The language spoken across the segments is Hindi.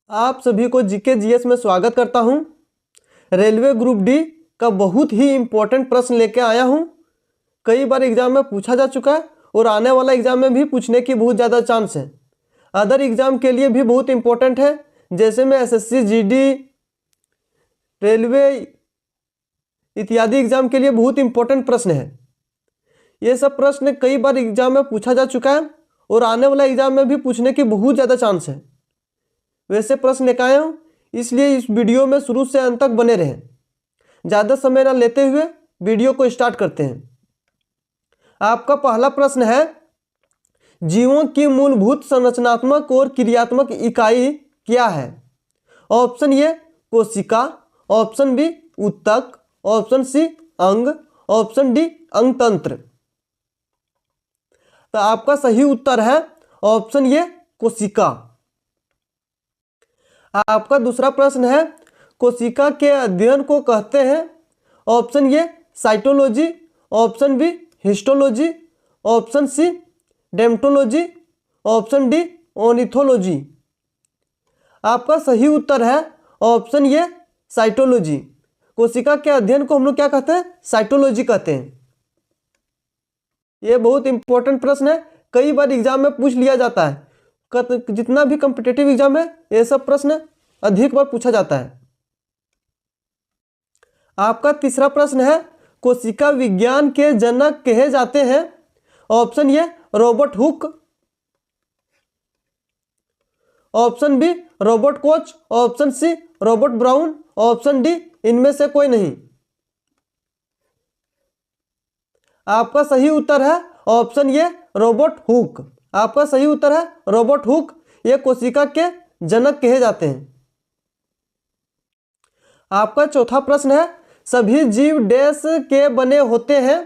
आप सभी को जीके जीएस में स्वागत करता हूं। रेलवे ग्रुप डी का बहुत ही इम्पोर्टेंट प्रश्न लेके आया हूं। कई बार एग्जाम में पूछा जा चुका है और आने वाला एग्जाम में भी पूछने की बहुत ज़्यादा चांस है। अदर एग्जाम के लिए भी बहुत इम्पोर्टेंट है, जैसे में एसएससी, जीडी, रेलवे इत्यादि एग्जाम के लिए बहुत इम्पोर्टेंट प्रश्न है। ये सब प्रश्न कई बार एग्जाम में पूछा जा चुका है और आने वाला एग्जाम में भी पूछने की बहुत ज़्यादा चांस है। वैसे प्रश्न लेकर आया हूँ, इसलिए इस वीडियो में शुरू से अंत तक बने रहें। ज़्यादा समय न लेते हुए वीडियो को स्टार्ट करते हैं। आपका पहला प्रश्न है, जीवों की मूलभूत संरचनात्मक और क्रियात्मक इकाई क्या है? ऑप्शन ए कोशिका, ऑप्शन बी ऊतक, ऑप्शन सी अंग, ऑप्शन डी अंगतंत्र। तो आपका सही उत्तर है ऑप्शन ए कोशिका। आपका दूसरा प्रश्न है, कोशिका के अध्ययन को कहते हैं? Option A cytology, option B histology, option C dermatology, option D ornithology. आपका सही उत्तर है ऑप्शन ए साइटोलॉजी। कोशिका के अध्ययन को हम लोग क्या कहते हैं? साइटोलॉजी कहते हैं। ये बहुत इंपॉर्टेंट प्रश्न है, कई बार एग्जाम में पूछ लिया जाता है। जितना भी कॉम्पिटिटिव एग्जाम है ये सब प्रश्न अधिक बार पूछा जाता है। आपका तीसरा प्रश्न है, कोशिका विज्ञान के जनक कहे जाते हैं? Option A Robert Hooke, option B Robert Koch, option C Robert Brown, option D इनमें से कोई नहीं। आपका सही उत्तर है ऑप्शन ए रॉबर्ट हुक। आपका सही उत्तर है रॉबर्ट हुक, ये कोशिका के जनक कहे जाते हैं। आपका चौथा प्रश्न है, सभी जीव डैश के बने होते हैं?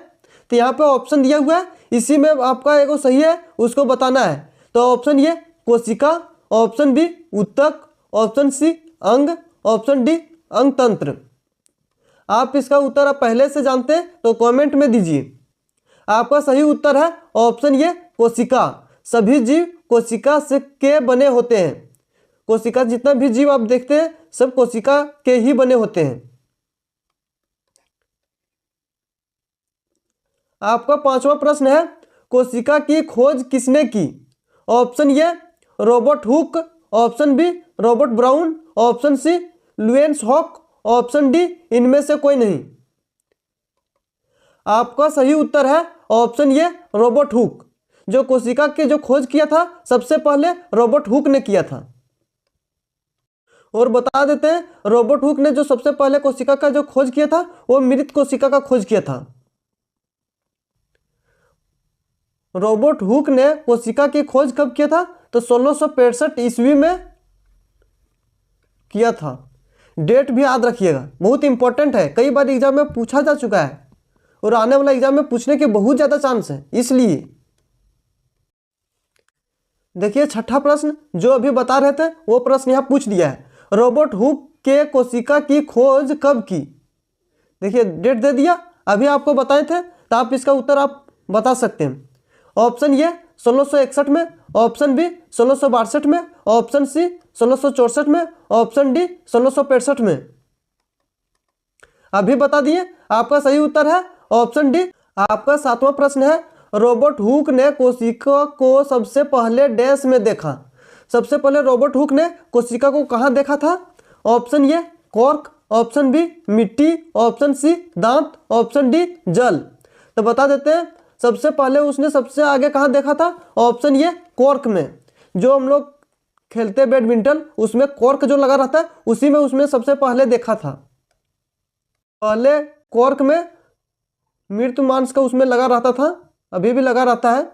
तो यहाँ पे ऑप्शन दिया हुआ है, इसी में आपका एक सही है उसको बताना है। तो ऑप्शन ए कोशिका, ऑप्शन बी ऊतक, ऑप्शन सी अंग, ऑप्शन डी अंगतंत्र। आप इसका उत्तर आप पहले से जानते हैं तो कमेंट में दीजिए। आपका सही उत्तर है ऑप्शन ए कोशिका। सभी जीव कोशिका से के बने होते हैं। कोशिका जितना भी जीव आप देखते हैं सब कोशिका के ही बने होते हैं। आपका पांचवा प्रश्न है, कोशिका की खोज किसने की? Option A Robert Hooke, option B Robert Brown, option C Louis Hock, option D इनमें से कोई नहीं। आपका सही उत्तर है ऑप्शन ए रॉबर्ट हुक। जो कोशिका के जो खोज किया था सबसे पहले रॉबर्ट हुक ने किया था। और बता देते हैं, रॉबर्ट हुक ने जो सबसे पहले कोशिका का जो खोज किया था वो मृत कोशिका का खोज किया था। रॉबर्ट हुक ने कोशिका की खोज कब किया था? तो 1665 ईस्वी में किया था। डेट भी याद रखिएगा, बहुत इंपॉर्टेंट है, कई बार एग्जाम में पूछा जा चुका है और आने वाला एग्जाम में पूछने के बहुत ज्यादा चांस है। इसलिए देखिए छठा प्रश्न जो अभी बता रहे थे वो प्रश्न यहाँ पूछ दिया है, रॉबर्ट हुक के कोशिका की खोज कब की? देखिए डेट दे दिया, अभी आपको बताए थे तो आप इसका उत्तर आप बता सकते हैं। ऑप्शन ए 1661 में, ऑप्शन बी 1662 में, ऑप्शन सी 1664 में, ऑप्शन डी 1665 में। अभी बता दिए, आपका सही उत्तर है ऑप्शन डी। आपका सातवां प्रश्न है, रॉबर्ट हुक ने कोशिका को सबसे पहले डैश में देखा? सबसे पहले रॉबर्ट हुक ने कोशिका को कहाँ देखा था? Option A cork, option B मिट्टी, ऑप्शन सी दांत, ऑप्शन डी जल। तो बता देते हैं, सबसे पहले उसने सबसे आगे कहाँ देखा था? ऑप्शन ए कॉर्क में। जो हम लोग खेलते बैडमिंटन उसमें कॉर्क जो लगा रहता है उसी में उसने सबसे पहले देखा था। पहले कॉर्क में मृत मांस का उसमें लगा रहता था, अभी भी लगा रहता है,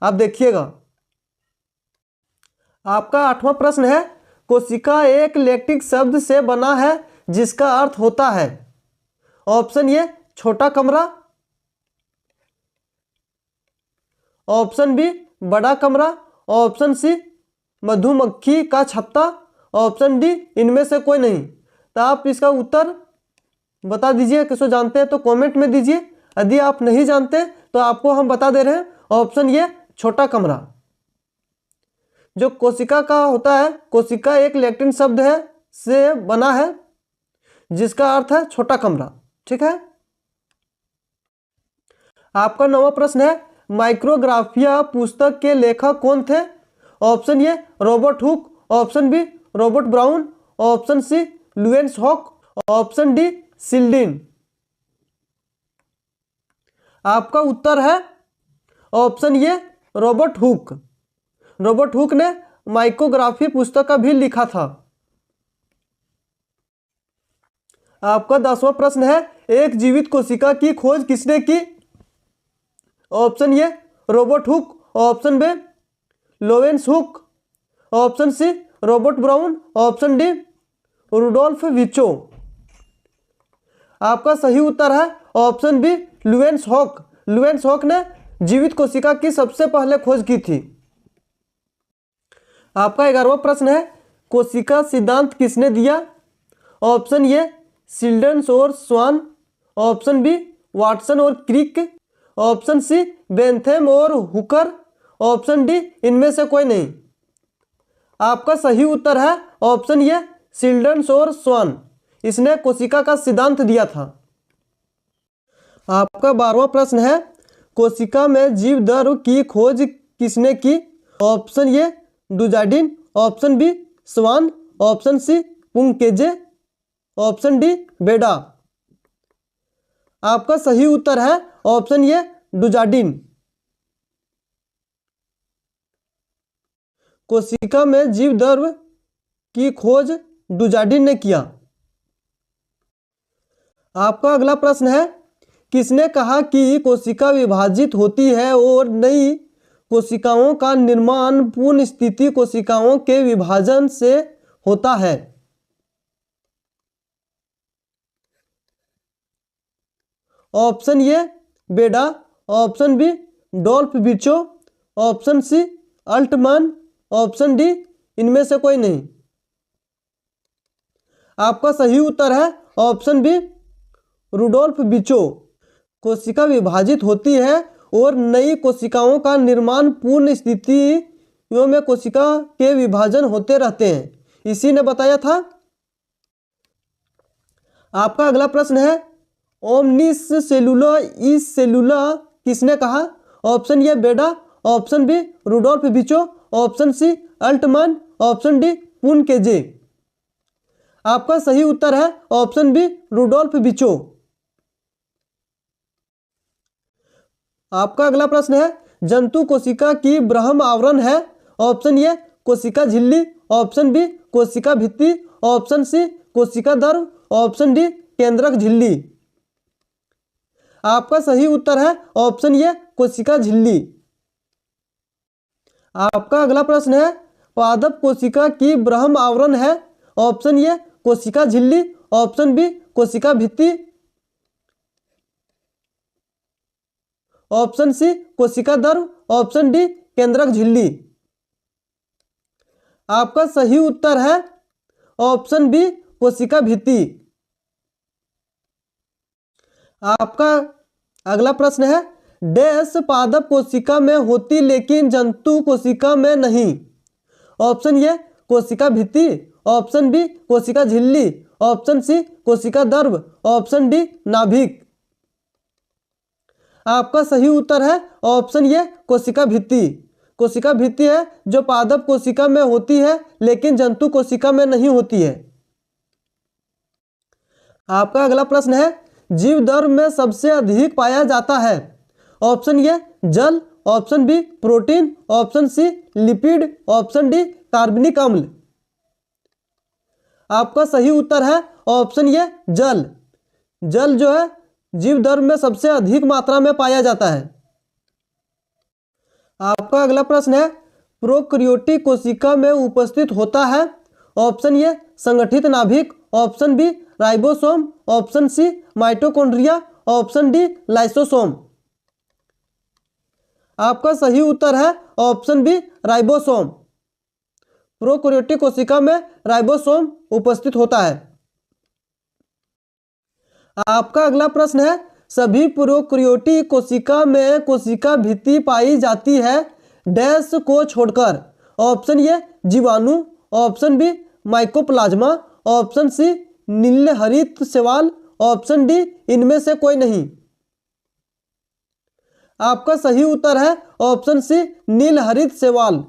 आप देखिएगा। आपका आठवां प्रश्न है, कोशिका एक लैक्टिक शब्द से बना है जिसका अर्थ होता है? ऑप्शन ए छोटा कमरा, ऑप्शन बी बड़ा कमरा, ऑप्शन सी मधुमक्खी का छत्ता, ऑप्शन डी इनमें से कोई नहीं। तो आप इसका उत्तर बता दीजिए, किसको जानते हैं तो कमेंट में दीजिए। यदि आप नहीं जानते तो आपको हम बता दे रहे हैं ऑप्शन ए छोटा कमरा। जो कोशिका का होता है, कोशिका एक लैटिन शब्द है से बना है जिसका अर्थ है छोटा कमरा। ठीक है। आपका 9वां प्रश्न है, माइक्रोग्राफिया पुस्तक के लेखक कौन थे? Option A Robert Hooke, option B Robert Brown, option C Leeuwenhoek, option D Schleiden. आपका उत्तर है option A Robert Hooke. Robert Hooke ने माइक्रोग्राफी पुस्तक का भी लिखा था। आपका 10वां प्रश्न है, एक जीवित कोशिका की खोज किसने की? Option A Robert Hooke, option B Leeuwenhoek, option C Robert Brown, option D Rudolf Virchow. आपका सही उत्तर है option B Leeuwenhoek. Leeuwenhoek ने जीवित कोशिका की सबसे पहले खोज की थी। आपका 11वां प्रश्न है, कोशिका सिद्धांत किसने दिया? ऑप्शन ए शिल्डन और स्वान, ऑप्शन बी वाटसन और क्रिक, ऑप्शन सी बेंथम और हुकर, ऑप्शन डी इनमें से कोई नहीं। आपका सही उत्तर है ऑप्शन ए शिल्डन और स्वान। इसने कोशिका का सिद्धांत दिया था। आपका 12वां प्रश्न है, कोशिका में जीव द्रव्य की खोज किसने की? Option A Dujardin, option B Schwann, option C Purkinje, option D बेडा। आपका सही उत्तर है ऑप्शन ए डुजार्डिन। कोशिका में जीव द्रव्य की खोज डुजार्डिन ने किया। आपका अगला प्रश्न है, किसने कहा कि कोशिका विभाजित होती है और नई कोशिकाओं का निर्माण पूर्ण स्थिति कोशिकाओं के विभाजन से होता है? ऑप्शन ए बेडा, option B Rudolf Virchow, option C Altmann, option D इनमें से कोई नहीं। आपका सही उत्तर है ऑप्शन बी रुडोल्फ बिचो। कोशिका विभाजित होती है और नई कोशिकाओं का निर्माण पूर्ण स्थितियों में कोशिका के विभाजन होते रहते हैं, इसी ने बताया था। आपका अगला प्रश्न है, ओमनिस सेलुला इस सेलुला किसने कहा? ऑप्शन ए बेडा, option B Rudolf Virchow, option C Altmann, option D Purkinje. आपका सही उत्तर है ऑप्शन बी रुडोल्फ बिचो। आपका अगला प्रश्न है, जंतु कोशिका की ब्रह्म आवरण है? ऑप्शन ए कोशिका झिल्ली, ऑप्शन बी कोशिका भित्ति, ऑप्शन सी कोशिका द्रव, ऑप्शन डी केंद्रक झिल्ली। आपका सही उत्तर है ऑप्शन ए कोशिका झिल्ली। आपका अगला प्रश्न है, पादप कोशिका की ब्रह्म आवरण है? ऑप्शन ए कोशिका झिल्ली, ऑप्शन बी कोशिका भित्ति, ऑप्शन सी कोशिका द्रव, ऑप्शन डी केंद्रक झिल्ली। आपका सही उत्तर है ऑप्शन बी कोशिका भित्ति। आपका अगला प्रश्न है, डैश पादप कोशिका में होती लेकिन जंतु कोशिका में नहीं? ऑप्शन ए कोशिका भित्ति, ऑप्शन बी कोशिका झिल्ली, ऑप्शन सी कोशिका द्रव, ऑप्शन डी नाभिक। आपका सही उत्तर है ऑप्शन ए कोशिका भित्ति। कोशिका भित्ति है जो पादप कोशिका में होती है लेकिन जंतु कोशिका में नहीं होती है। आपका अगला प्रश्न है, जीव द्रव्य में सबसे अधिक पाया जाता है? ऑप्शन ए जल, option B protein, option C lipid, option D कार्बनिक अम्ल। आपका सही उत्तर है ऑप्शन ए जल। जल जो है जीव द्रव्य में सबसे अधिक मात्रा में पाया जाता है। आपका अगला प्रश्न है, प्रोकैरियोटिक कोशिका में उपस्थित होता है? ऑप्शन ए संगठित नाभिक, option B ribosome, option C mitochondria, option D lysosome. आपका सही उत्तर है ऑप्शन बी राइबोसोम। प्रोकैरियोटिक कोशिका में राइबोसोम उपस्थित होता है। आपका अगला प्रश्न है, सभी प्रोकैरियोटिक कोशिका में कोशिका भित्ति पाई जाती है डैश को छोड़कर? ऑप्शन ए जीवाणु, option B mycoplasma, option C नील हरित शैवाल, ऑप्शन डी इनमें से कोई नहीं। आपका सही उत्तर है ऑप्शन सी नील हरित शैवाल।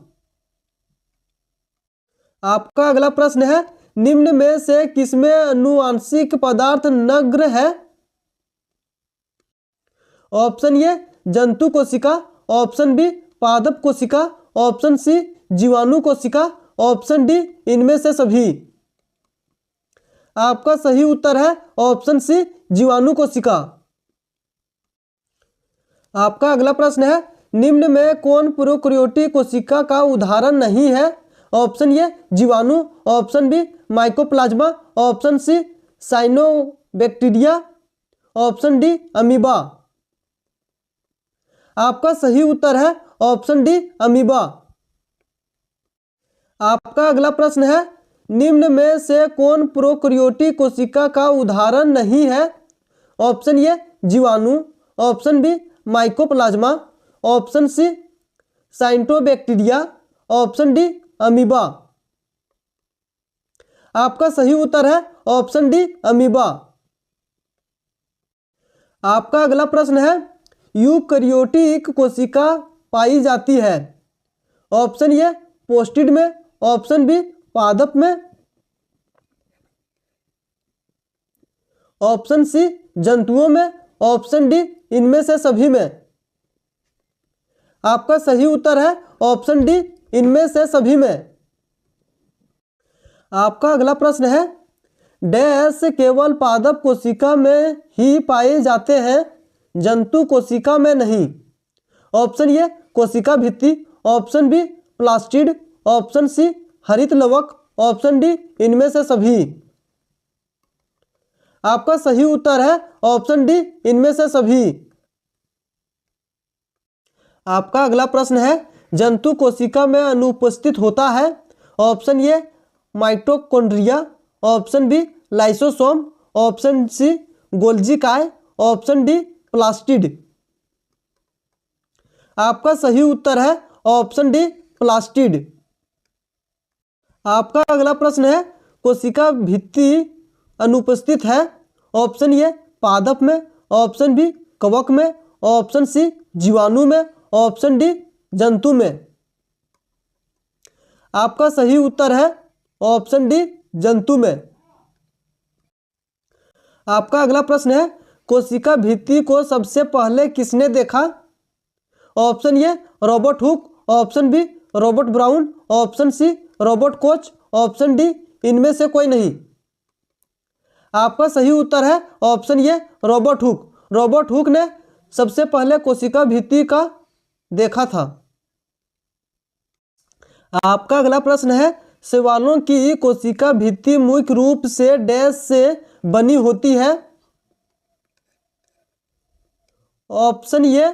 आपका अगला प्रश्न है, निम्न में से किसमें आनुवांशिक पदार्थ नग्न है? ऑप्शन ए जंतु कोशिका, ऑप्शन बी पादप कोशिका, ऑप्शन सी जीवाणु कोशिका, ऑप्शन डी इनमें से सभी। आपका सही उत्तर है ऑप्शन सी जीवाणु कोशिका। आपका अगला प्रश्न है, निम्न में कौन प्रोकैरियोटिक कोशिका का उदाहरण नहीं है? ऑप्शन ए जीवाणु, option B mycoplasma, option C cyanobacteria, option D amoeba. आपका सही उत्तर है ऑप्शन डी अमीबा। आपका अगला प्रश्न है, निम्न में से कौन प्रोकैरियोटिक कोशिका का उदाहरण नहीं है? ऑप्शन ए जीवाणु, option B mycoplasma, option C cyanobacteria, option D amoeba. आपका सही उत्तर है ऑप्शन डी अमीबा। आपका अगला प्रश्न है, यूकैरियोटिक कोशिका पाई जाती है? ऑप्शन ए पोस्टिड में, ऑप्शन बी पादप में, ऑप्शन सी जंतुओं में, ऑप्शन डी इनमें से सभी में। आपका सही उत्तर है ऑप्शन डी इनमें से सभी में। आपका अगला प्रश्न है, डैश केवल पादप कोशिका में ही पाए जाते हैं, जंतु कोशिका में नहीं? ऑप्शन ए कोशिका भित्ति, option B plastid, option C हरित लवक, ऑप्शन डी इनमें से सभी। आपका सही उत्तर है ऑप्शन डी इनमें से सभी। आपका अगला प्रश्न है, जंतु कोशिका में अनुपस्थित होता है? Option A mitochondria, option B lysosome, option C Golgi काय, ऑप्शन डी प्लास्टिड। आपका सही उत्तर है ऑप्शन डी प्लास्टिड। आपका अगला प्रश्न है, कोशिका भित्ति अनुपस्थित है? ऑप्शन ए पादप में, ऑप्शन बी कवक में, ऑप्शन सी जीवाणु में, ऑप्शन डी जंतु में। आपका सही उत्तर है ऑप्शन डी जंतु में। आपका अगला प्रश्न है, कोशिका भित्ति को सबसे पहले किसने देखा? Option A Robert Hooke, option B Robert Brown, option C Robert Koch, option D इनमें से कोई नहीं। आपका सही उत्तर है option A Robert Hooke. Robert Hooke ने सबसे पहले कोशिका भित्ति का देखा था। आपका अगला प्रश्न है, शैवालों की कोशिका भित्ति मुख्य रूप से डैश से बनी होती है? Option A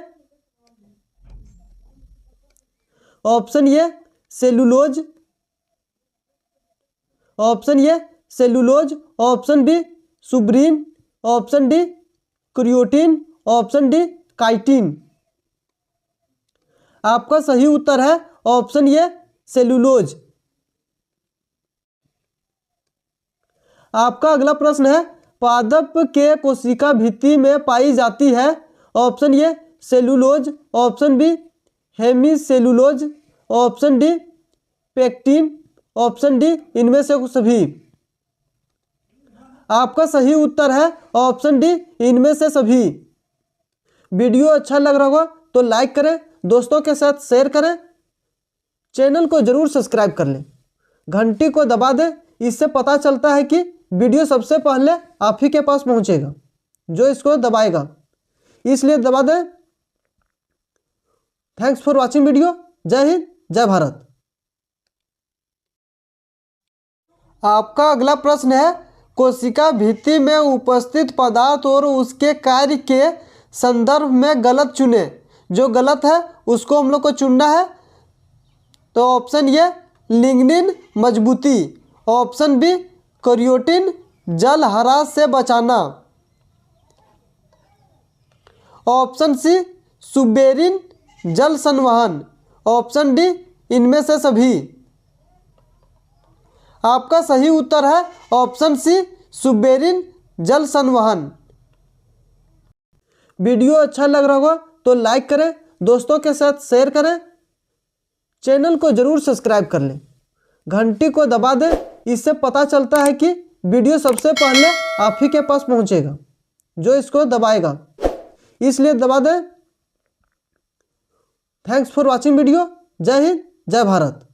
cellulose, option A cellulose, option B suberin, option D क्रियोटिन, ऑप्शन डी काइटिन। आपका सही उत्तर है ऑप्शन ए सेलुलोज। आपका अगला प्रश्न है, पादप के कोशिका भित्ति में पाई जाती है? Option A cellulose, option B hemicellulose, option D pectin, option D इनमें से सभी। आपका सही उत्तर है ऑप्शन डी इनमें से सभी। वीडियो अच्छा लग रहा होगा तो लाइक करें, दोस्तों के साथ शेयर करें, चैनल को जरूर सब्सक्राइब कर लें, घंटी को दबा दें, इससे पता चलता है कि वीडियो सबसे पहले आप ही के पास पहुंचेगा जो इसको दबाएगा, इसलिए दबा दें। Thanks for watching video. जय हिंद, जय भारत। आपका अगला प्रश्न है, कोशिका भित्ति में उपस्थित पदार्थ और उसके कार्य के संदर्भ में गलत चुने। जो गलत है उसको हम लोग को चुनना है। तो ऑप्शन ए लिग्निन मजबूती, ऑप्शन बी कैरियोटिन जल ह्रास से बचाना, ऑप्शन सी सुबेरिन जल संवहन, ऑप्शन डी इनमें से सभी। आपका सही उत्तर है ऑप्शन सी, सुब्बेरिन जल संवहन। वीडियो अच्छा लग रहा होगा तो लाइक करें, दोस्तों के साथ शेयर करें, चैनल को जरूर सब्सक्राइब कर लें, घंटी को दबा दें। इससे पता चलता है कि वीडियो सबसे पहले आप ही के पास पहुंचेगा जो इसको दबाएगा, इसलिए दबा दें। Thanks for watching video. जय हिंद, जय भारत।